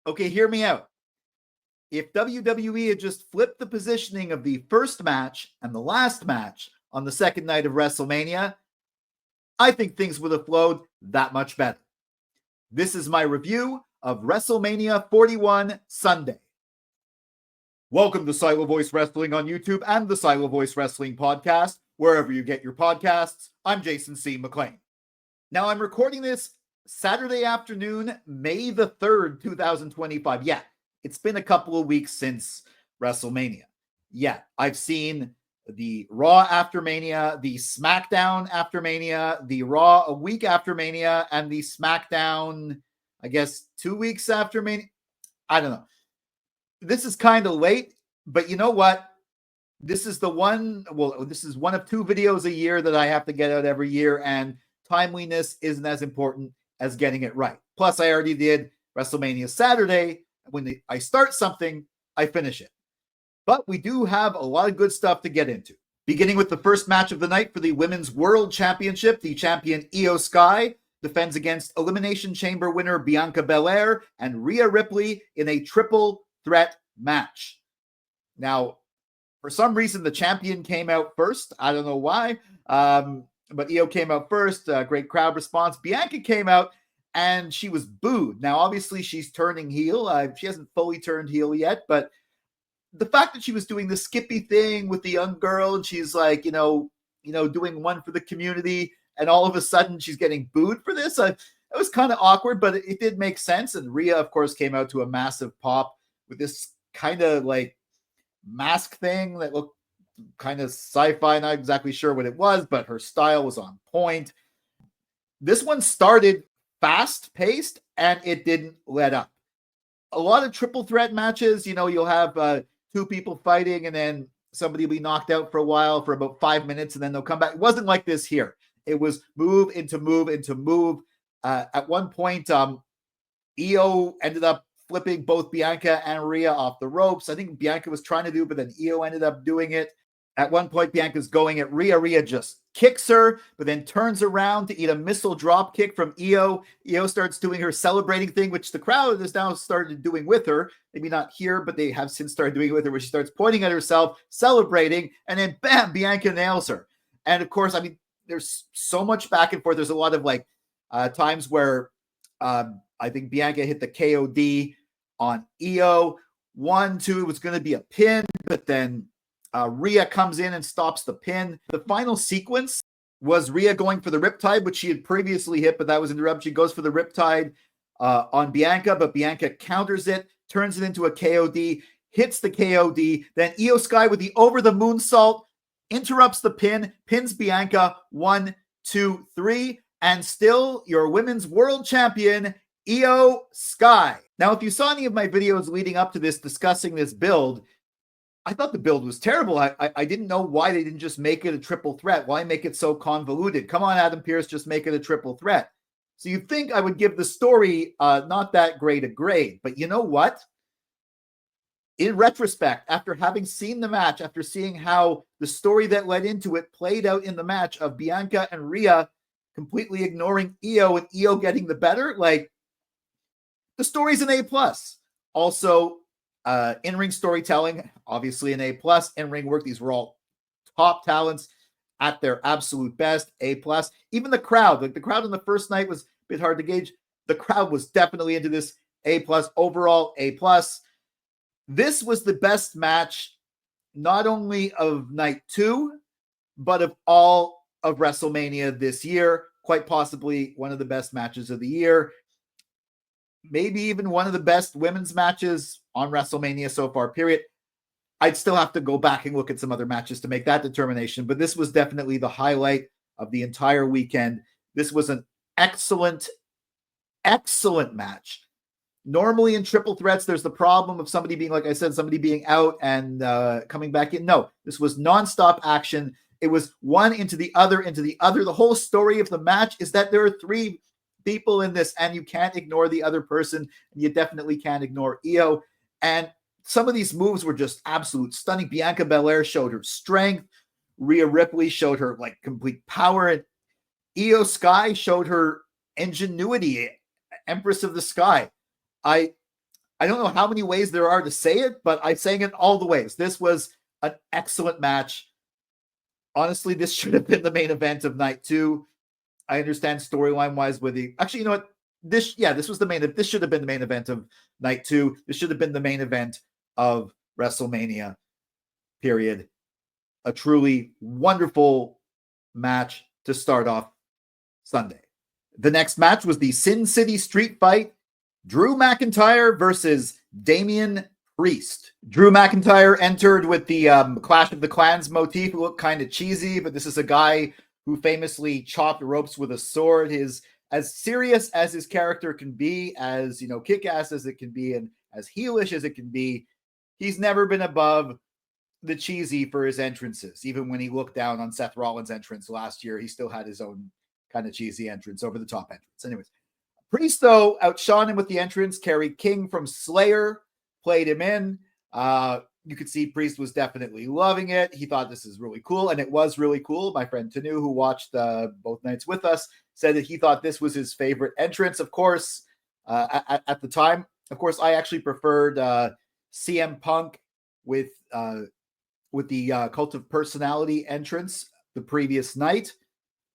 Okay, hear me out. If WWE had just flipped the positioning of the first match and the last match on the second night of WrestleMania, I think things would have flowed that much better. This is my review of WrestleMania 41 Sunday. Welcome to Silo Voice Wrestling on YouTube and the Silo Voice Wrestling podcast, wherever you get your podcasts. I'm Jason C. McLean. Now, I'm recording this Saturday afternoon, May the 3rd, 2025. Yeah, it's been a couple of weeks since WrestleMania. Yeah, I've seen the Raw after Mania, the SmackDown after Mania, the Raw a week after Mania, and the SmackDown, I guess, 2 weeks after Mania. I don't know. This is kind of late, but you know what? This is one of two videos a year that I have to get out every year, and timeliness isn't as important as getting it right. Plus, I already did WrestleMania Saturday. When I start something, I finish it. But we do have a lot of good stuff to get into. Beginning with the first match of the night for the Women's World Championship, the champion Io Sky defends against Elimination Chamber winner Bianca Belair and Rhea Ripley in a triple threat match. Now, for some reason, the champion came out first. I don't know why, but Io came out first. Great crowd response. Bianca came out and she was booed. Now, obviously, she's turning heel. She hasn't fully turned heel yet, but the fact that she was doing the Skippy thing with the young girl and she's like, doing one for the community, and all of a sudden she's getting booed for this. It was kind of awkward, but it did make sense. And Rhea, of course, came out to a massive pop with this kind of like mask thing that looked kind of sci-fi. Not exactly sure what it was, but her style was on point. This one started fast-paced and it didn't let up. A lot of triple threat matches, you'll have two people fighting and then somebody will be knocked out for a while for about 5 minutes and then they'll come back. It wasn't like this here. It was move into move into move. At one point, Io ended up flipping both Bianca and Rhea off the ropes. I think Bianca was trying to do it, but then Io ended up doing it. At one point, Bianca's going at Rhea. Rhea just kicks her, but then turns around to eat a missile drop kick from Io. Io starts doing her celebrating thing, which the crowd has now started doing with her. Maybe not here, but they have since started doing it with her, where she starts pointing at herself, celebrating, and then bam, Bianca nails her. And of course, there's so much back and forth. There's a lot of times where I think Bianca hit the KOD on Io. 1, 2, it was going to be a pin, but then Rhea comes in and stops the pin. The final sequence was Rhea going for the Riptide, which she had previously hit, but that was interrupted. She goes for the Riptide on Bianca, but Bianca counters it, turns it into a KOD, hits the KOD. Then Io Sky with the over the moonsault interrupts the pin, pins Bianca 1, 2, 3, and still your women's world champion, Io Sky. Now, if you saw any of my videos leading up to this, discussing this build, I thought the build was terrible. I didn't know why they didn't just make it a triple threat. Why make it so convoluted? Come on, Adam Pearce, just make it a triple threat. So you'd think I would give the story not that great a grade. But you know what? In retrospect, after having seen the match, after seeing how the story that led into it played out in the match of Bianca and Rhea completely ignoring Io and Io getting the better, the story's an A+. Also, in-ring storytelling, obviously an A+. In-ring work, these were all top talents at their absolute best, A+. Even the crowd, the crowd on the first night was a bit hard to gauge. The crowd was definitely into this, A+. Overall, A+. This was the best match, not only of night 2, but of all of WrestleMania this year. Quite possibly one of the best matches of the year. Maybe even one of the best women's matches on WrestleMania so far, period. I'd still have to go back and look at some other matches to make that determination, but this was definitely the highlight of the entire weekend. This was an excellent, excellent match. Normally in triple threats, there's the problem of somebody being, like I said, somebody being out and coming back in. No, this was nonstop action. It was one into the other, into the other. The whole story of the match is that there are 3 people in this, and you can't ignore the other person, and you definitely can't ignore Io. And some of these moves were just absolute stunning. Bianca Belair showed her strength. Rhea Ripley showed her complete power. And Io Sky showed her ingenuity. Empress of the Sky. I I don't know how many ways there are to say it, but I sang it all the ways. This was an excellent match. Honestly, this should have been the main event of night 2. I understand storyline wise with the, actually, you know what? This was the main, this should have been the main event of night 2. This should have been the main event of WrestleMania, period. A truly wonderful match to start off Sunday. The next match was the Sin City Street Fight. Drew McIntyre versus Damian Priest. Drew McIntyre entered with the Clash of the Clans motif. It looked kind of cheesy, but this is a guy who famously chopped ropes with a sword. His, as serious as his character can be, as, you know, kick-ass as it can be, and as heelish as it can be, he's never been above the cheesy for his entrances. Even when he looked down on Seth Rollins' entrance last year, he still had his own kind of cheesy entrance, over the top entrance. Anyways, Priest, though, outshone him with the entrance. Kerry King from Slayer played him in. You could see Priest was definitely loving it. He thought this is really cool, and it was really cool. My friend Tanu, who watched both nights with us, said that he thought this was his favorite entrance, of course, at the time. Of course, I actually preferred CM Punk with the Cult of Personality entrance the previous night.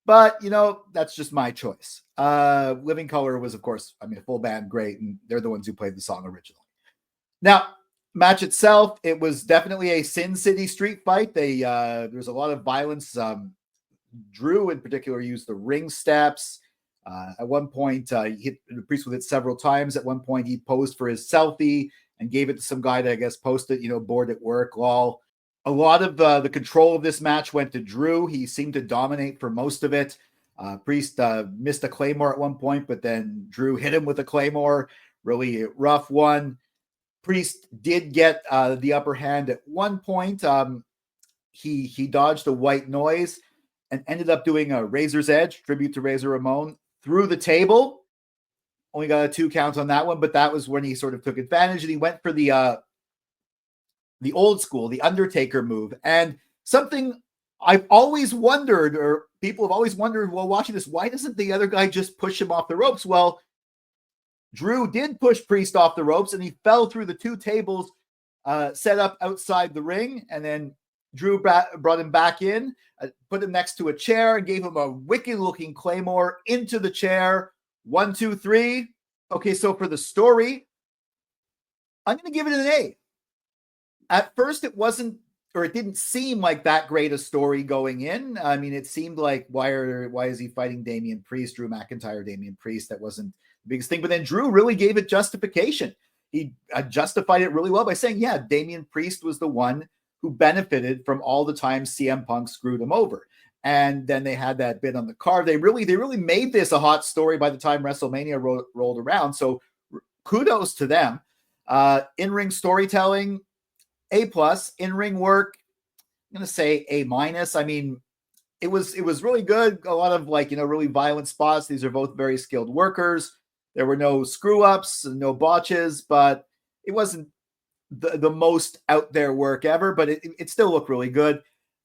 But, you know, that's just my choice. Living Color was, of course, I mean, a full band, great, and they're the ones who played the song originally. Now, match itself, it was definitely a Sin City street fight. There's a lot of violence. Drew, in particular, used the ring steps. At one point, he hit the Priest with it several times. At one point, he posed for his selfie and gave it to some guy to, I guess, post it, you know, bored at work, lol. A lot of the control of this match went to Drew. He seemed to dominate for most of it. Priest missed a Claymore at one point, but then Drew hit him with a Claymore. Really rough one. Priest did get the upper hand at one point. He dodged a white noise and ended up doing a Razor's Edge, tribute to Razor Ramon, through the table. Only got a 2 count on that one, but that was when he sort of took advantage, and he went for the old school, the Undertaker move. And something I've always wondered, or people have always wondered while watching this, why doesn't the other guy just push him off the ropes? Well, Drew did push Priest off the ropes, and he fell through the 2 tables set up outside the ring. And then Drew brought him back in, put him next to a chair, and gave him a wicked-looking Claymore into the chair. 1, 2, 3. Okay, so for the story, I'm going to give it an A. At first, it wasn't, or it didn't seem like that great a story going in. I mean, it seemed like, why is he fighting Damian Priest, Drew McIntyre, Damian Priest? That wasn't the biggest thing. But then Drew really gave it justification. He justified it really well by saying, yeah, Damian Priest was the one who benefited from all the time CM Punk screwed him over. And then they had that bit on the card. They really made this a hot story by the time WrestleMania rolled around. So kudos to them. In-ring storytelling, A+. In-ring work, I'm going to say A-. I mean, it was really good. A lot of, like, you know, really violent spots. These are both very skilled workers. There were no screw-ups, no botches, but it wasn't the most out there work ever, but it still looked really good.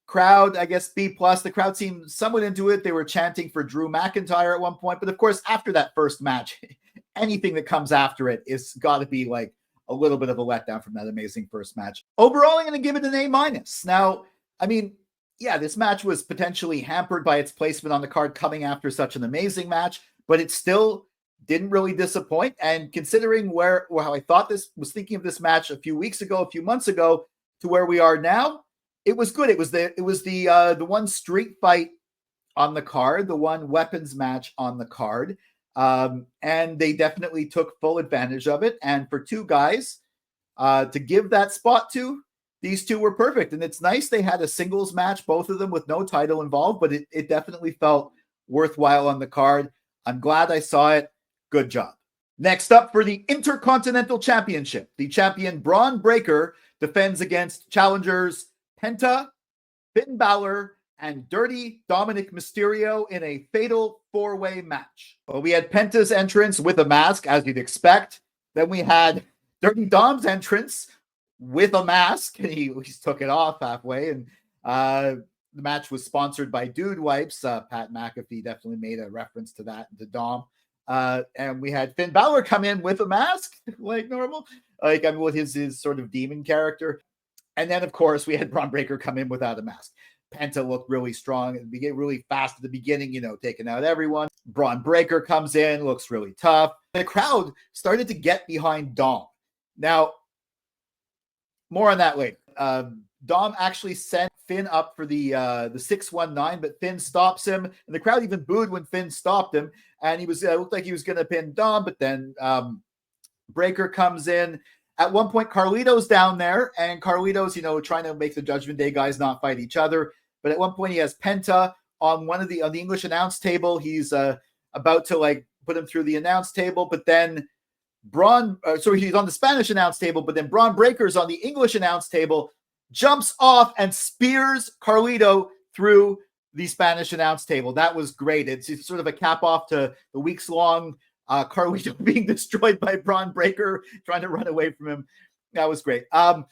Crowd, I guess, B+. The crowd seemed somewhat into it. They were chanting for Drew McIntyre at one point, but of course, after that first match, anything that comes after it is got to be like a little bit of a letdown from that amazing first match. Overall, I'm going to give it an A-. Now, I mean, yeah, this match was potentially hampered by its placement on the card coming after such an amazing match, but it still didn't really disappoint. And considering how I thought this was, thinking of this match a few months ago, to where we are now, it was good. It was the one street fight on the card, the one weapons match on the card. And they definitely took full advantage of it. And for 2 guys to give that spot to, these 2 were perfect. And it's nice they had a singles match, both of them with no title involved, but it definitely felt worthwhile on the card. I'm glad I saw it. Good job. Next up, for the Intercontinental Championship, the champion Bron Breakker defends against challengers Penta, Finn Balor, and Dirty Dominik Mysterio in a fatal 4-way match. Well, we had Penta's entrance with a mask, as you'd expect. Then we had Dirty Dom's entrance with a mask, and he took it off halfway. And the match was sponsored by Dude Wipes. Pat McAfee definitely made a reference to that, to Dom. And we had Finn Balor come in with a mask, like normal, like I mean, with his sort of demon character. And then, of course, we had Bron Breakker come in without a mask. Penta looked really strong and began really fast at the beginning, taking out everyone. Bron Breakker comes in, looks really tough. The crowd started to get behind Dom. Now, more on that later. Dom actually sent Finn up for the 619, but Finn stops him, and the crowd even booed when Finn stopped him. And he was looked like he was going to pin Dom, but then Breakker comes in. At one point, Carlito's down there, and Carlito's, trying to make the Judgment Day guys not fight each other. But at one point, he has Penta on on the English announce table. He's about to put him through the announce table, but then he's on the Spanish announce table, but then Bron Breakker's on the English announce table, jumps off and spears Carlito through the Spanish announce table. That was great. It's sort of a cap off to the weeks-long Carlito being destroyed by Bron Breakker, trying to run away from him. That was great. Of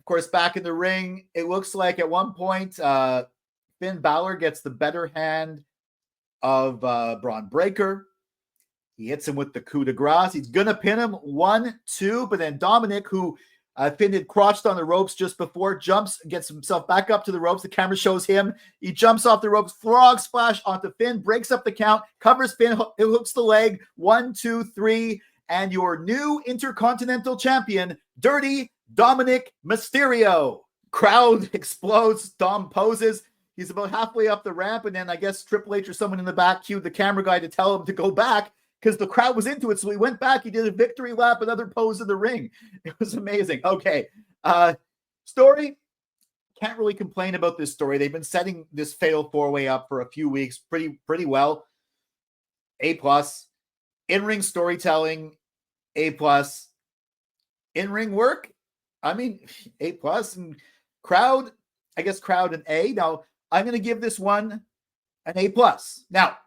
course, back in the ring, it looks like at one point, Finn Balor gets the better hand of Bron Breakker. He hits him with the coup de grace. He's going to pin him 1, 2, but then Dominik, who Finn had crouched on the ropes just before, jumps, gets himself back up to the ropes. The camera shows him. He jumps off the ropes, frog splash onto Finn, breaks up the count, covers Finn, it hooks the leg. 1, 2, 3, and your new Intercontinental Champion, Dirty Dominik Mysterio. Crowd explodes. Dom poses. He's about halfway up the ramp, and then I guess Triple H or someone in the back cued the camera guy to tell him to go back, because the crowd was into it. So he went back. He did a victory lap, another pose in the ring. It was amazing. Okay. Story. Can't really complain about this story. They've been setting this fatal four-way up for a few weeks pretty well. A+. In-ring storytelling, A+. In-ring work, I mean, A+. And crowd, I guess crowd an A. Now, I'm going to give this one an A+. Now,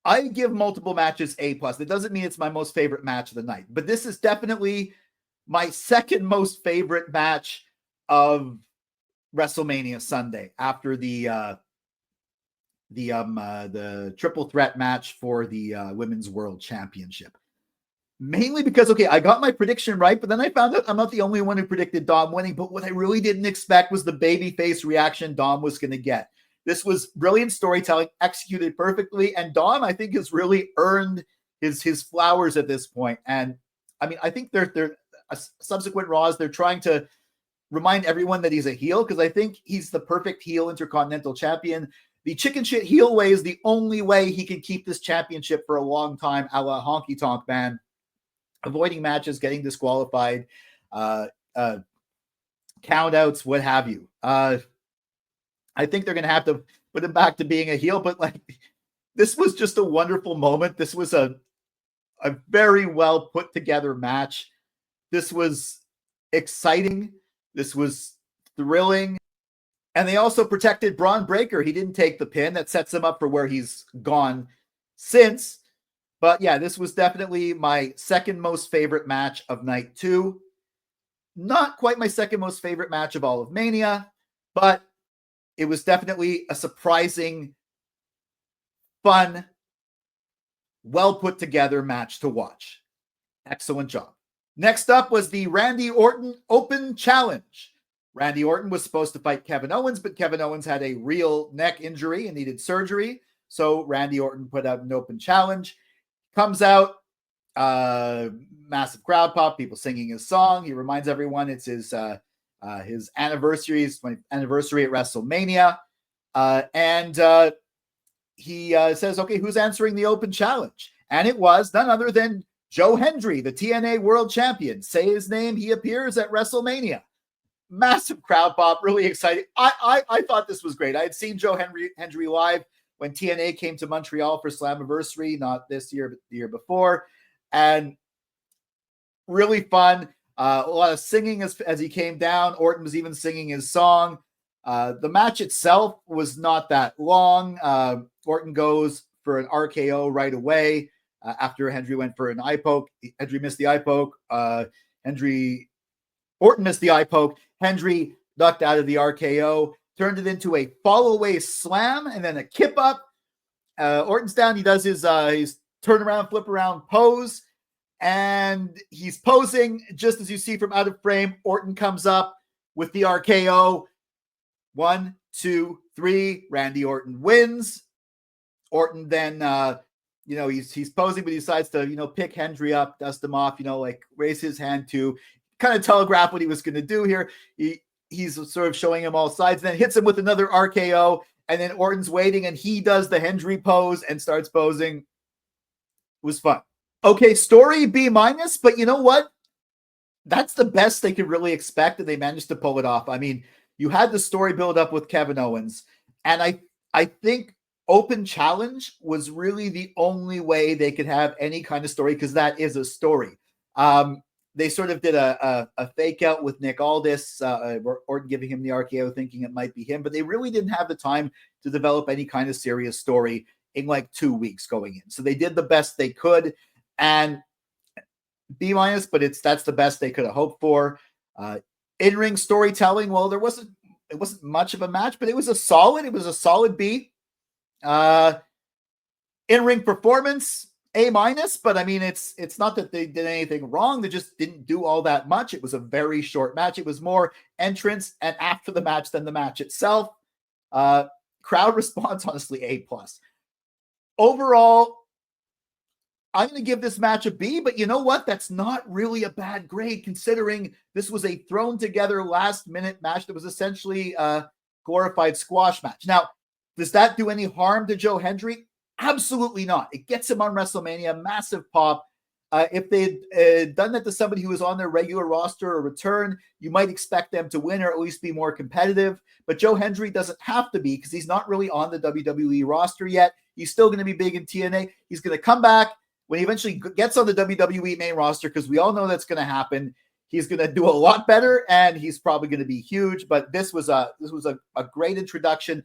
I give multiple matches A+. That doesn't mean it's my most favorite match of the night, but this is definitely my second most favorite match of WrestleMania Sunday after the triple threat match for the Women's World Championship. Mainly because, okay, I got my prediction right, but then I found out I'm not the only one who predicted Dom winning, but what I really didn't expect was the babyface reaction Dom was going to get. This was brilliant storytelling, executed perfectly, and Dom, I think, has really earned his flowers at this point. And I mean, I think they're subsequent Raws, they're trying to remind everyone that he's a heel, because I think he's the perfect heel Intercontinental Champion. The chicken shit heel way is the only way he can keep this championship for a long time, a la Honky Tonk Man, avoiding matches, getting disqualified, countouts, what have you. I think they're going to have to put him back to being a heel, but this was just a wonderful moment. This was a very well put together match. This was exciting. This was thrilling. And they also protected Bron Breakker. He didn't take the pin. That sets him up for where he's gone since. But yeah, this was definitely my second most favorite match of night 2. Not quite my second most favorite match of all of Mania, but it was definitely a surprising, fun, well put together match to watch. Excellent job. Next up was the Randy Orton Open Challenge. Randy Orton was supposed to fight Kevin Owens, but Kevin Owens had a real neck injury and needed surgery. So Randy Orton put out an open challenge. Comes out, massive crowd pop, people singing his song. He reminds everyone it's his anniversary, his anniversary at WrestleMania. And he says, okay, who's answering the open challenge? And it was none other than Joe Hendry, the TNA World Champion. Say his name, he appears at WrestleMania. Massive crowd pop, really exciting. I thought this was great. I had seen Joe Hendry live when TNA came to Montreal for Slammiversary, not this year, but the year before. And really fun. A lot of singing as he came down. Orton was even singing his song. The match itself was not that long. Orton goes for an RKO right away after Hendry went for an eye poke. Hendry missed the eye poke. Orton missed the eye poke. Hendry ducked out of the RKO, turned it into a fall away slam and then a kip up. Orton's down. He does his turn around, flip around, pose. And he's posing just as you see from out of frame. Orton comes up with the RKO. 1, 2, 3. Randy Orton wins. Orton then, he's posing, but he decides to, pick Hendry up, dust him off, raise his hand to kind of telegraph what he was going to do here. He's sort of showing him all sides, then hits him with another RKO, and then Orton's waiting, and he does the Hendry pose and starts posing. It was fun. Okay, story B-, but you know what? That's the best they could really expect, and they managed to pull it off. I mean, you had the story build up with Kevin Owens, and I think open challenge was really the only way they could have any kind of story, because that is a story. They sort of did a fake out with Nick Aldis, Orton giving him the RKO, thinking it might be him, but they really didn't have the time to develop any kind of serious story in like 2 weeks going in. So they did the best they could, and B-, but that's the best they could have hoped for. In-ring storytelling, well, it wasn't much of a match, but it was a solid B. In-ring performance, A-, but I mean, it's not that they did anything wrong. They just didn't do all that much. It was a very short match. It was more entrance and after the match than the match itself. Crowd response, honestly, A+. Overall, I'm going to give this match a B, but you know what? That's not really a bad grade, considering this was a thrown together last minute match that was essentially a glorified squash match. Now, does that do any harm to Joe Hendry? Absolutely not. It gets him on WrestleMania, massive pop. If they'd done that to somebody who was on their regular roster or return, you might expect them to win or at least be more competitive. But Joe Hendry doesn't have to be, because he's not really on the WWE roster yet. He's still going to be big in TNA. He's going to come back when he eventually gets on the WWE main roster, because we all know that's going to happen. He's going to do a lot better, and he's probably going to be huge. But this was a great introduction.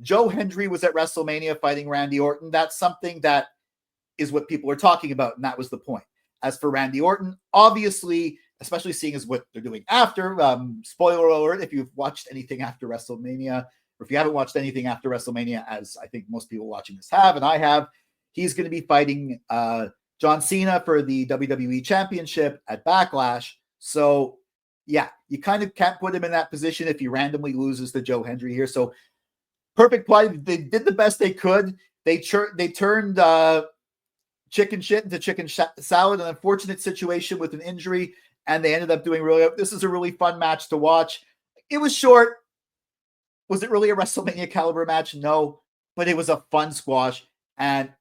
Joe Hendry was at WrestleMania fighting Randy Orton. That's something that is what people are talking about, and that was the point. As for Randy Orton, obviously, especially seeing as what they're doing after, spoiler alert, if you've watched anything after WrestleMania, or if you haven't watched anything after WrestleMania, as I think most people watching this have, and I have, he's going to be fighting John Cena for the WWE Championship at Backlash. So, yeah, you kind of can't put him in that position if he randomly loses to Joe Hendry here. So, perfect play. They did the best they could. They turned chicken shit into chicken salad, an unfortunate situation with an injury, and they ended up doing really. This is a really fun match to watch. It was short. Was it really a WrestleMania caliber match? No, but it was a fun squash, and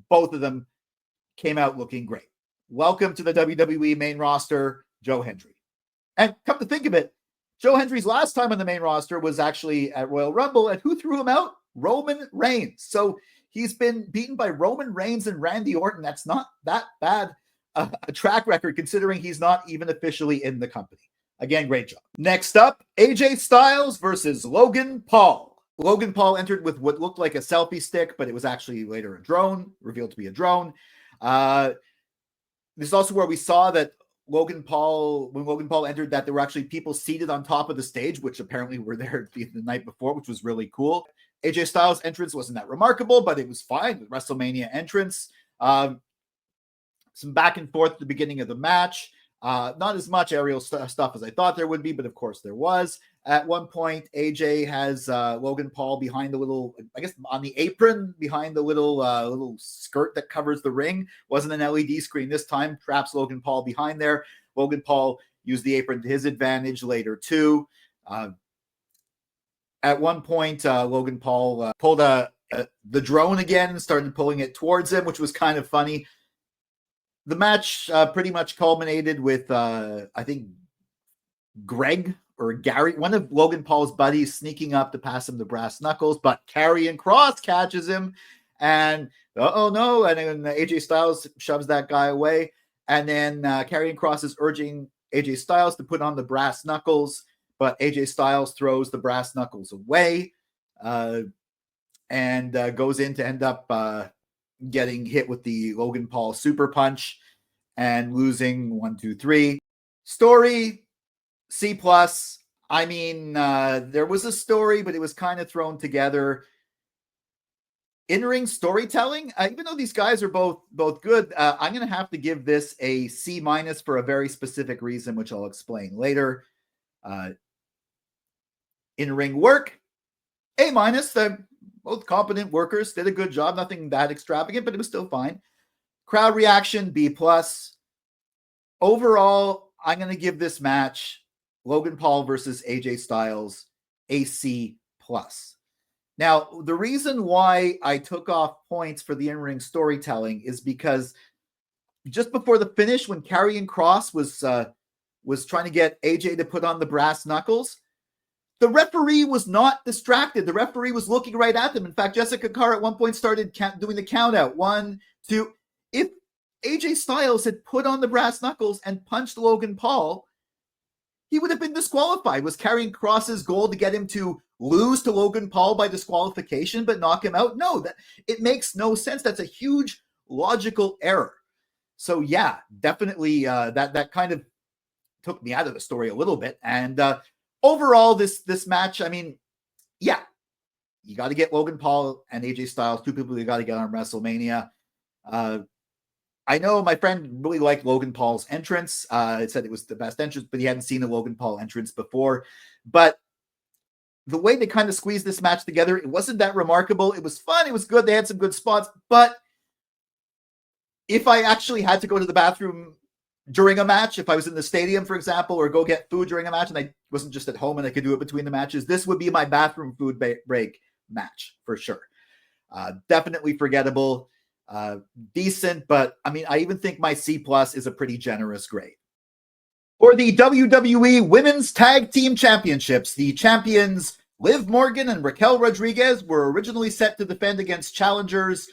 both of them came out looking great. Welcome to the WWE main roster, Joe Hendry. And come to think of it, Joe Hendry's last time on the main roster was actually at Royal Rumble, and who threw him out? Roman Reigns. So he's been beaten by Roman Reigns and Randy Orton. That's not that bad a track record, considering he's not even officially in the company. Again, great job. Next up, AJ Styles versus Logan Paul. Logan Paul entered with what looked like a selfie stick, but it was actually later a drone, revealed to be a drone. This is also where we saw that when Logan Paul entered, that there were actually people seated on top of the stage, which apparently were there the night before, which was really cool. AJ Styles' entrance wasn't that remarkable, but it was fine. The WrestleMania entrance. Some back and forth at the beginning of the match. Not as much aerial stuff as I thought there would be, but of course there was. At one point, AJ has Logan Paul behind the little, I guess on the apron, behind the little skirt that covers the ring. Wasn't an LED screen this time. Traps Logan Paul behind there. Logan Paul used the apron to his advantage later too. At one point, Logan Paul pulled the drone again and started pulling it towards him, which was kind of funny. The match pretty much culminated with, I think, Greg or Gary, one of Logan Paul's buddies, sneaking up to pass him the brass knuckles, but Karrion Kross catches him, and oh no, and then AJ Styles shoves that guy away, and then Karrion Kross is urging AJ Styles to put on the brass knuckles, but AJ Styles throws the brass knuckles away, and goes in to end up getting hit with the Logan Paul super punch and losing 1, 2, 3. Story C+. I mean, there was a story, but it was kind of thrown together. In-ring storytelling, even though these guys are both good, I'm going to have to give this a C- for a very specific reason, which I'll explain later. In-ring work, A-. They're both competent workers, did a good job, nothing that extravagant, but it was still fine. Crowd reaction, B+. Overall, I'm going to give this match, Logan Paul versus AJ Styles, a C+. Now, the reason why I took off points for the in-ring storytelling is because just before the finish, when Karrion Kross was trying to get AJ to put on the brass knuckles, the referee was not distracted. The referee was looking right at them. In fact, Jessica Carr at one point started doing the count out. 1, 2. If AJ Styles had put on the brass knuckles and punched Logan Paul, he would have been disqualified. Was Karrion Kross's goal to get him to lose to Logan Paul by disqualification but knock him out? No, it makes no sense. That's a huge logical error. So yeah, definitely that kind of took me out of the story a little bit. And overall, this match, I mean, yeah, you got to get Logan Paul and AJ Styles, two people you got to get on WrestleMania. I know my friend really liked Logan Paul's entrance. It said it was the best entrance, but he hadn't seen a Logan Paul entrance before. But the way they kind of squeezed this match together, it wasn't that remarkable. It was fun. It was good. They had some good spots. But if I actually had to go to the bathroom during a match, if I was in the stadium, for example, or go get food during a match, and I wasn't just at home and I could do it between the matches, this would be my bathroom food break match for sure. Definitely forgettable. Decent, but I mean, I even think my C+ is a pretty generous grade. For the WWE Women's Tag Team Championships, the champions Liv Morgan and Raquel Rodriguez were originally set to defend against challengers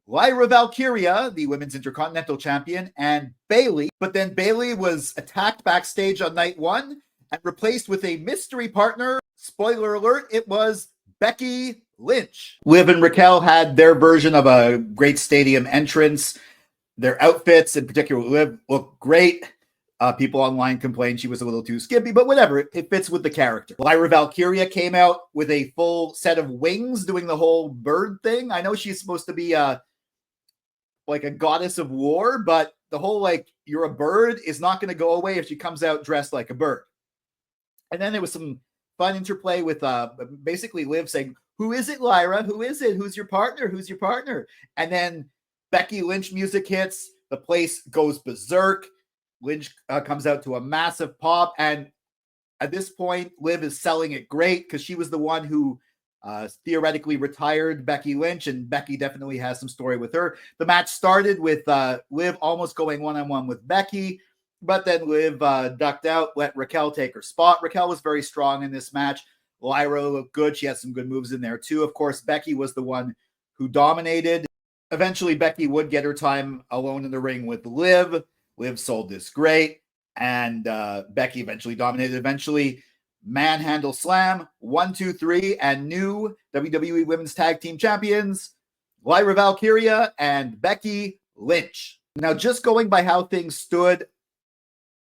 Lyra Valkyria, the Women's Intercontinental Champion, and Bayley. But then Bayley was attacked backstage on night 1 and replaced with a mystery partner. Spoiler alert, it was Becky Lynch. Liv and Raquel had their version of a great stadium entrance. Their outfits, in particular, Liv looked great. People online complained she was a little too skimpy, but whatever. It fits with the character. Lyra Valkyria came out with a full set of wings doing the whole bird thing. I know she's supposed to be like a goddess of war, but the whole like you're a bird is not going to go away if she comes out dressed like a bird. And then there was some fun interplay with basically Liv saying, "Who is it, Lyra? Who is it? Who's your partner? Who's your partner?" And then Becky Lynch music hits. The place goes berserk. Lynch comes out to a massive pop. And at this point, Liv is selling it great because she was the one who theoretically retired Becky Lynch, and Becky definitely has some story with her. The match started with Liv almost going one-on-one with Becky, but then Liv ducked out, let Raquel take her spot. Raquel was very strong in this match. Lyra looked good. She had some good moves in there too. Of course, Becky was the one who dominated. Eventually, Becky would get her time alone in the ring with Liv. Liv sold this great, and Becky eventually dominated. Eventually, manhandle slam, 1, 2, 3, and new WWE Women's Tag Team Champions, Lyra Valkyria and Becky Lynch. Now, just going by how things stood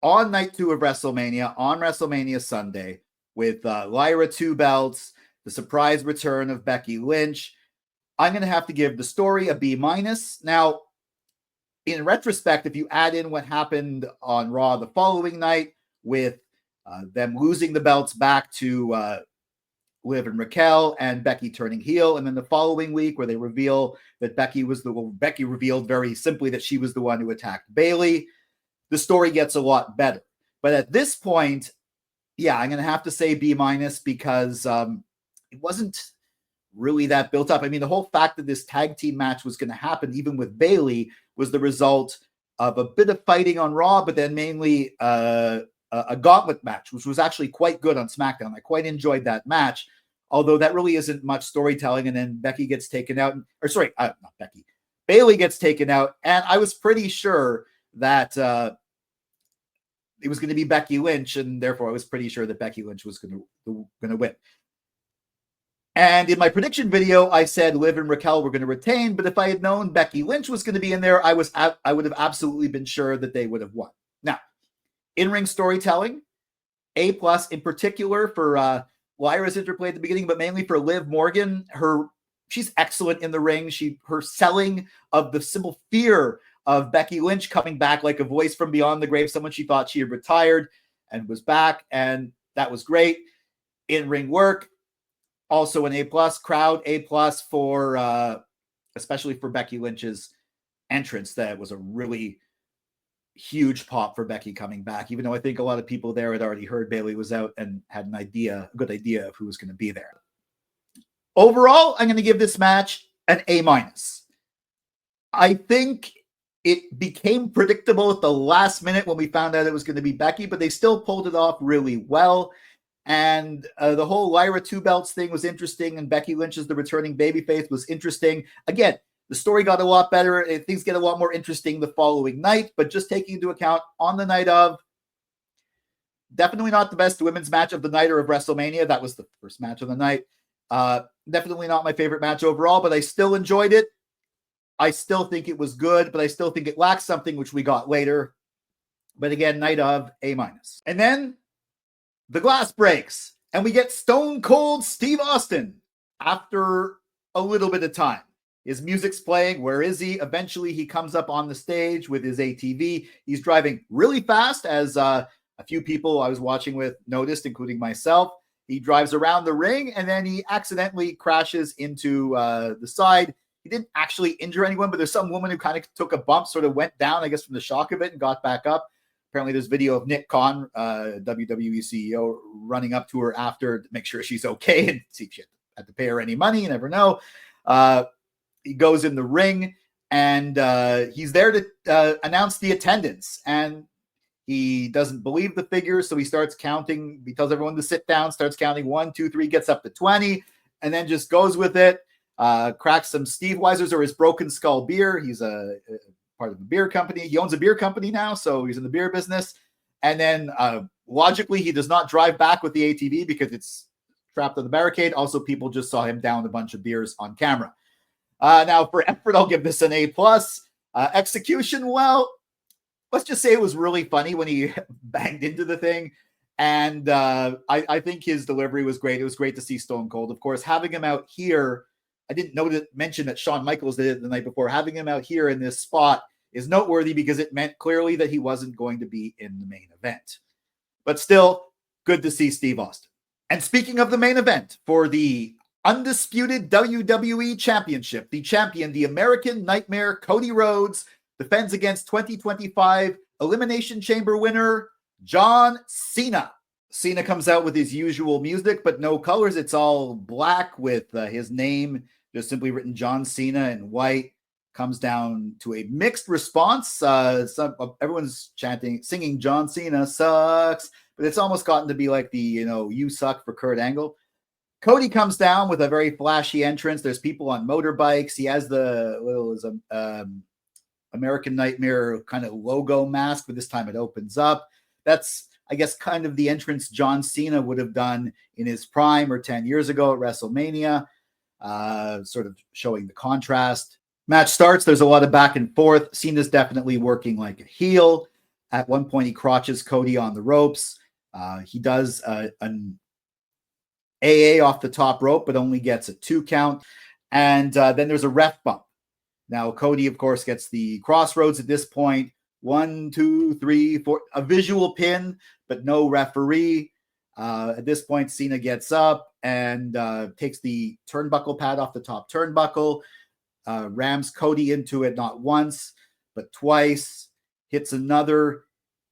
on night 2 of WrestleMania, on WrestleMania Sunday, with Lyra 2 belts, the surprise return of Becky Lynch, I'm going to have to give the story a B-. Now, in retrospect, if you add in what happened on Raw the following night with them losing the belts back to Liv and Raquel and Becky turning heel, and then the following week where they reveal that Becky revealed very simply that she was the one who attacked Bayley, the story gets a lot better. But at this point, yeah, I'm going to have to say B- because it wasn't really that built up. I mean, the whole fact that this tag team match was going to happen, even with Bayley, was the result of a bit of fighting on Raw, but then mainly a gauntlet match, which was actually quite good on SmackDown. I quite enjoyed that match, although that really isn't much storytelling. And then Becky gets taken out, Bayley gets taken out, and I was pretty sure that it was going to be Becky Lynch, and therefore I was pretty sure that Becky Lynch was going to win. And in my prediction video, I said Liv and Raquel were going to retain, but if I had known Becky Lynch was going to be in there, I would have absolutely been sure that they would have won. Now, in-ring storytelling, A+, in particular for Lyra's interplay at the beginning, but mainly for Liv Morgan. Her she's excellent in the ring. Her selling of the simple fear of Becky Lynch coming back like a voice from beyond the grave, someone she thought she had retired and was back, and that was great. In-ring work, also an A+. Crowd A+ for especially for Becky Lynch's entrance. That was a really huge pop for Becky coming back, even though I think a lot of people there had already heard Bayley was out and had a good idea of who was going to be there. Overall, I'm going to give this match an A-. I think it became predictable at the last minute when we found out it was going to be Becky, but they still pulled it off really well. And the whole Lyra 2 belts thing was interesting, and Becky Lynch as the returning babyface was interesting. Again, the story got a lot better. Things get a lot more interesting the following night, but just taking into account on the night of, definitely not the best women's match of the night or of WrestleMania. That was the first match of the night. Definitely not my favorite match overall, but I still enjoyed it. I still think it was good, but I still think it lacks something, which we got later. But again, night of, A-. And then the glass breaks, and we get Stone Cold Steve Austin after a little bit of time. His music's playing. Where is he? Eventually, he comes up on the stage with his ATV. He's driving really fast, as a few people I was watching with noticed, including myself. He drives around the ring, and then he accidentally crashes into the side. He didn't actually injure anyone, but there's some woman who kind of took a bump, sort of went down, I guess, from the shock of it and got back up. Apparently, there's video of Nick Khan, WWE CEO, running up to her after to make sure she's okay and see if she had to pay her any money. You never know. He goes in the ring, and he's there to announce the attendance. And he doesn't believe the figures, so he starts counting. He tells everyone to sit down, starts counting 1, 2, 3, gets up to 20, and then just goes with it. Cracks some Steve Weisers or his Broken Skull beer. He's a part of a beer company. He owns a beer company now, so he's in the beer business. And then logically, he does not drive back with the ATV because it's trapped on the barricade. Also, people just saw him down a bunch of beers on camera. Now, for effort, I'll give this an A+. Execution, well, let's just say it was really funny when he banged into the thing. And I think his delivery was great. It was great to see Stone Cold. Of course, having him out here, I didn't mention that Shawn Michaels did it the night before. Having him out here in this spot is noteworthy because it meant clearly that he wasn't going to be in the main event. But still, good to see Steve Austin. And speaking of the main event, for the undisputed WWE Championship, the champion, the American Nightmare, Cody Rhodes, defends against 2025 Elimination Chamber winner, John Cena. Cena comes out with his usual music, but no colors. It's all black with his name just simply written John Cena in white. Comes down to a mixed response. Everyone's singing John Cena sucks, but it's almost gotten to be like the, you suck for Kurt Angle. Cody comes down with a very flashy entrance. There's people on motorbikes. He has the little American Nightmare kind of logo mask, but this time it opens up. That's, I guess, kind of the entrance John Cena would have done in his prime or 10 years ago at WrestleMania, sort of showing the contrast. Match starts. There's a lot of back and forth. Cena's definitely working like a heel. At one point, he crotches Cody on the ropes. He does an AA off the top rope, but only gets a 2 count. And then there's a ref bump. Now, Cody, of course, gets the crossroads at this point. 1, 2, 3, 4. A visual pin, but no referee. At this point, Cena gets up and takes the turnbuckle pad off the top turnbuckle. Rams Cody into it not once, but twice. Hits another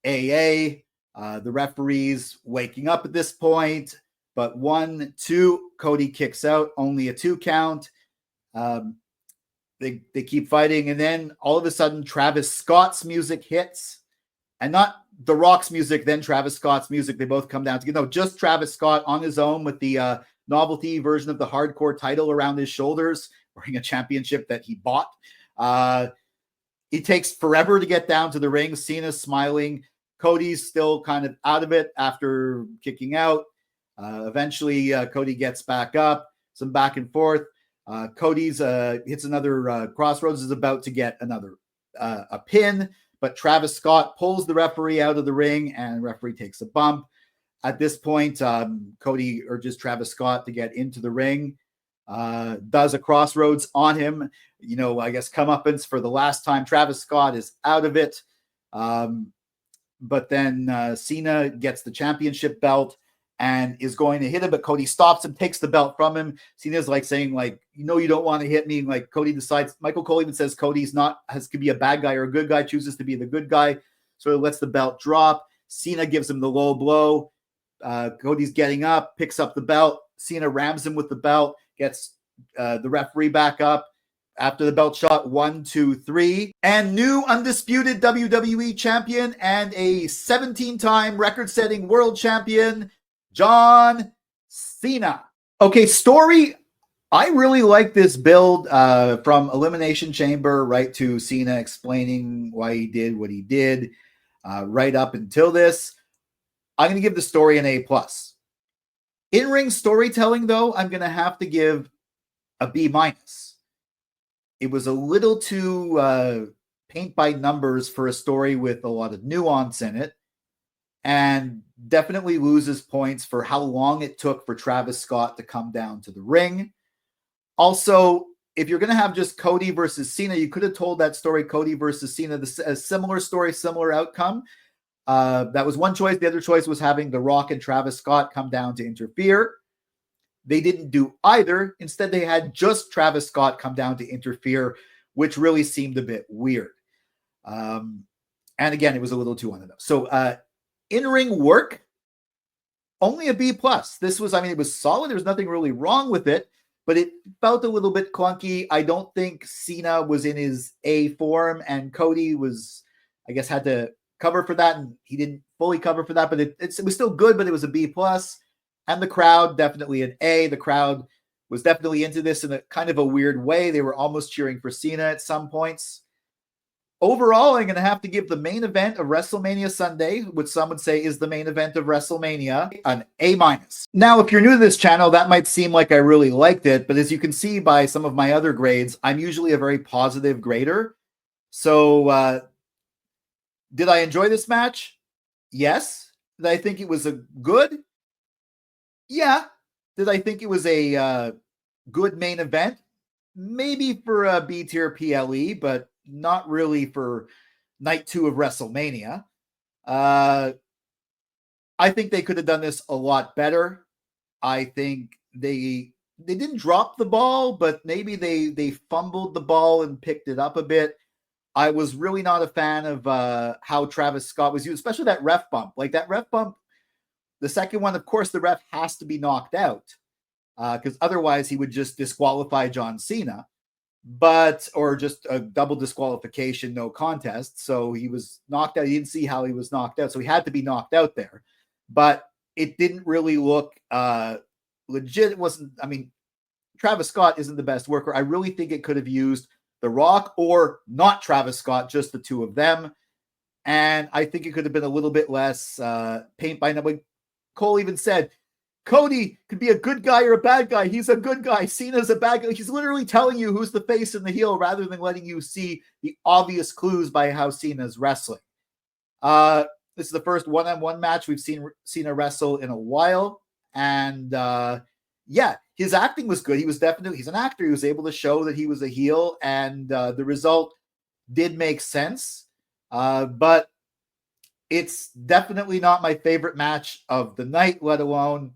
AA. The referee's waking up at this point, but 1, 2. Cody kicks out, only a 2 count. They keep fighting, and then all of a sudden, Travis Scott's music hits, and not The Rock's music, then Travis Scott's music. They both come down together. No, just Travis Scott on his own with the novelty version of the hardcore title around his shoulders, wearing a championship that he bought. It takes forever to get down to the ring. Cena's smiling. Cody's still kind of out of it after kicking out. Eventually, Cody gets back up. Some back and forth. Cody's hits another crossroads, is about to get another a pin, but Travis Scott pulls the referee out of the ring, and the referee takes a bump. At this point, Cody urges Travis Scott to get into the ring. does a crossroads on him. You know, I guess comeuppance for the last time. Travis Scott is out of it. But then Cena gets the championship belt and is going to hit him, but Cody stops him, takes the belt from him. Cena's like saying, like, you know, you don't want to hit me. Like Cody decides, Michael Cole even says Cody's not, could be a bad guy or a good guy, chooses to be the good guy. So he lets the belt drop. Cena gives him the low blow. Cody's getting up, picks up the belt. Cena rams him with the belt, gets the referee back up. After the belt shot, 1, 2, 3. And new undisputed WWE champion and a 17-time record-setting world champion, John Cena. Okay, story. I really like this build from Elimination Chamber right to Cena explaining why he did what he did right up until this. I'm going to give the story an A+. In-ring storytelling, though, I'm going to have to give a B-. It was a little too paint by numbers for a story with a lot of nuance in it, and definitely loses points for how long it took for Travis Scott to come down to the ring. Also, if you're going to have just Cody versus Cena, you could have told that story, Cody versus Cena, a similar story, similar outcome. That was one choice. The other choice was having The Rock and Travis Scott come down to interfere. They didn't do either. Instead, they had just Travis Scott come down to interfere, which really seemed a bit weird. And again, it was a little too on the nose. So in-ring work, only a B+. This was, I mean, it was solid. There was nothing really wrong with it, but it felt a little bit clunky. I don't think Cena was in his A form, and Cody was, I guess, had to cover for that, and he didn't fully cover for that, but it was still good, but it was a B+. And the crowd, definitely an A. The crowd was definitely into this in a kind of a weird way. They were almost cheering for Cena at some points. Overall, I'm going to have to give the main event of WrestleMania Sunday, which some would say is the main event of WrestleMania, an A-. Now, if you're new to this channel, that might seem like I really liked it, but as you can see by some of my other grades, I'm usually a very positive grader. So, did I enjoy this match? Yes. Did I think it was a good? Yeah. Did I think it was a good main event? Maybe for a B-tier PLE, but not really for night 2 of WrestleMania. I think they could have done this a lot better. I think they didn't drop the ball, but maybe they fumbled the ball and picked it up a bit. I was really not a fan of how Travis Scott was used, especially that ref bump. Like that ref bump, the second one, of course, the ref has to be knocked out because otherwise he would just disqualify John Cena, or just a double disqualification, no contest. So he was knocked out. He didn't see how he was knocked out, so he had to be knocked out there. But it didn't really look legit. It wasn't. I mean, Travis Scott isn't the best worker. I really think it could have used The Rock or not Travis Scott, just the two of them. And I think it could have been a little bit less paint by number. Cole even said, Cody could be a good guy or a bad guy. He's a good guy. Cena's a bad guy. He's literally telling you who's the face and the heel rather than letting you see the obvious clues by how Cena's wrestling. This is the first one-on-one match we've seen Cena wrestle in a while. And yeah, his acting was good. He's an actor. He was able to show that he was a heel, and the result did make sense. But it's definitely not my favorite match of the night, let alone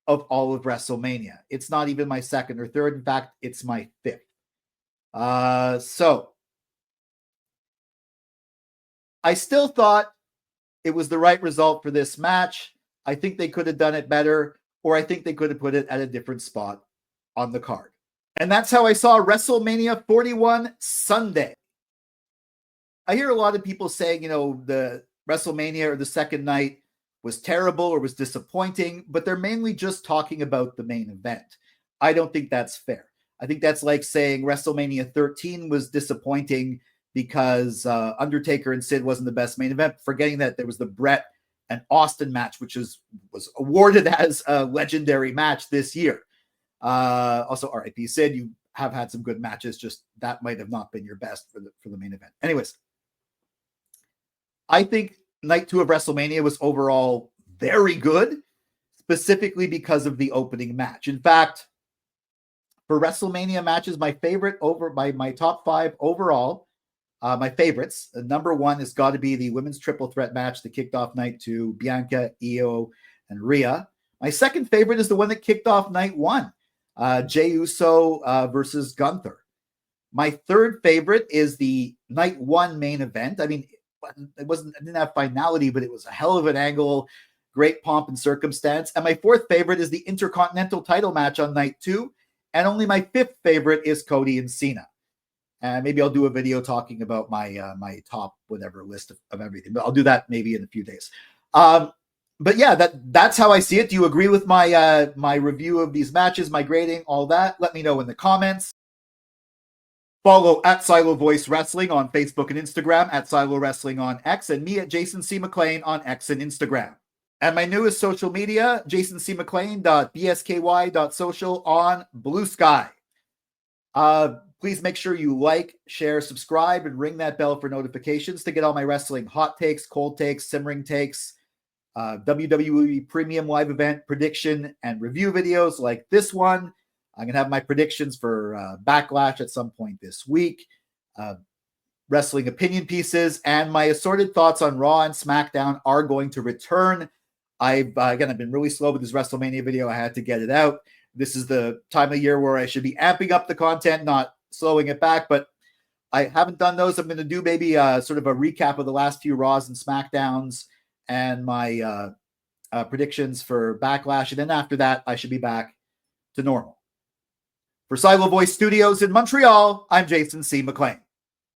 of all of WrestleMania. It's not even my second or third. In fact, it's my fifth. So I still thought it was the right result for this match. I think they could have done it better, or I think they could have put it at a different spot on the card. And that's how I saw WrestleMania 41 Sunday. I hear a lot of people saying, the WrestleMania or the second night was terrible or was disappointing, but they're mainly just talking about the main event. I don't think that's fair. I think that's like saying WrestleMania 13 was disappointing because Undertaker and Sid wasn't the best main event, forgetting that there was the Brett and Austin match, which was awarded as a legendary match this year. Also, RIP Sid, you have had some good matches, just that might have not been your best for the main event. Anyways, I think night 2 of WrestleMania was overall very good, specifically because of the opening match. In fact, For WrestleMania matches, my favorite over my top 5 overall, my favorites. Number 1 has got to be the women's triple threat match that kicked off night 2, Bianca, Io, and Rhea. My second favorite is the one that kicked off night 1, Jey Uso versus Gunther. My third favorite is the night 1 main event. I mean, it didn't have finality, but it was a hell of an angle, great pomp and circumstance. And my fourth favorite is the Intercontinental title match on night 2. And only my fifth favorite is Cody and Cena. And maybe I'll do a video talking about my my top whatever list of everything. But I'll do that maybe in a few days. But yeah, that's how I see it. Do you agree with my my review of these matches, my grading, all that? Let me know in the comments. Follow at Silo Voice Wrestling on Facebook and Instagram, at Silo Wrestling on X, and me at Jason C. McLean on X and Instagram. And my newest social media, jasoncmclean.bsky.social on Blue Sky. Please make sure you like, share, subscribe, and ring that bell for notifications to get all my wrestling hot takes, cold takes, simmering takes, WWE Premium Live Event prediction and review videos like this one. I'm going to have my predictions for Backlash at some point this week, wrestling opinion pieces, and my assorted thoughts on Raw and SmackDown are going to return. I've been really slow with this WrestleMania video. I had to get it out. This is the time of year where I should be amping up the content, not slowing it back, but I haven't done those. I'm going to do maybe sort of a recap of the last few Raws and SmackDowns and my predictions for Backlash. And then after that, I should be back to normal. For Silo Voice Studios in Montreal, I'm Jason C. McLean.